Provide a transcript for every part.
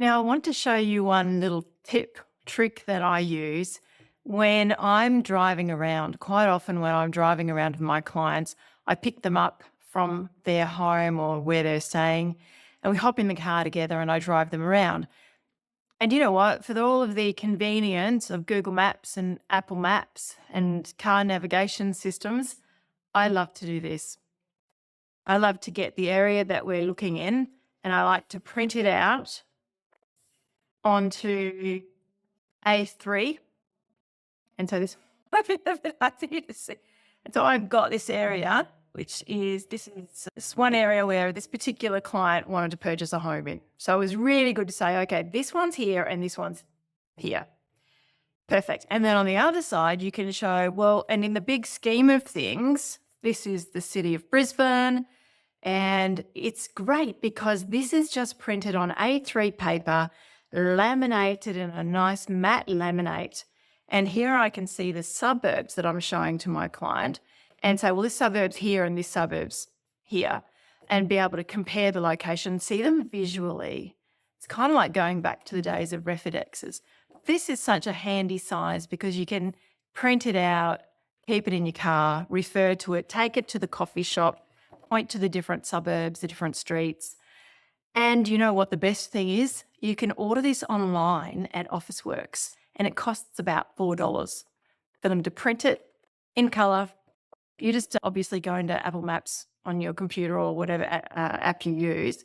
Now, I want to show you one little trick that I use when I'm driving around. Quite often, when I'm driving around with my clients, I pick them up from their home or where they're staying, and we hop in the car together and I drive them around. And you know what? For all of the convenience of Google Maps and Apple Maps and car navigation systems, I love to do this. I love to get the area that we're looking in and I like to print it out onto A3. And so this I think to see. And so I've got this area, which is this one area where this particular client wanted to purchase a home in. So it was really good to say, okay, this one's here and this one's here. Perfect. And then on the other side, you can show, well, and in the big scheme of things, this is the city of Brisbane. And it's great because this is just printed on A3 paper, laminated in a nice matte laminate. And here I can see the suburbs that I'm showing to my client and say, well, this suburb's here and this suburb's here, and be able to compare the location, see them visually. It's kind of like going back to the days of Refidexes. This is such a handy size because you can print it out, keep it in your car, refer to it, take it to the coffee shop, point to the different suburbs, the different streets. And you know what the best thing is? You can order this online at Officeworks and it costs about $4 for them to print it in colour. You just obviously go into Apple Maps on your computer or whatever app you use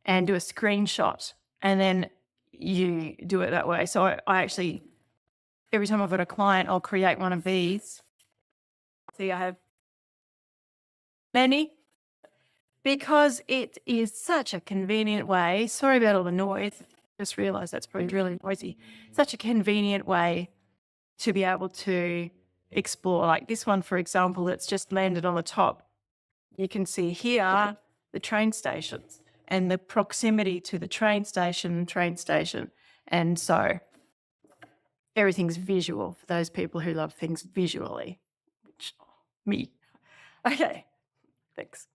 and do a screenshot and then you do it that way. So I actually, every time I've got a client, I'll create one of these. See, I have many. Because it is such a convenient way, sorry about all the noise, just realised that's probably really noisy, such a convenient way to be able to explore. Like this one, for example, that's just landed on the top. You can see here the train stations and the proximity to the train station. And so everything's visual for those people who love things visually, which me. Okay, thanks.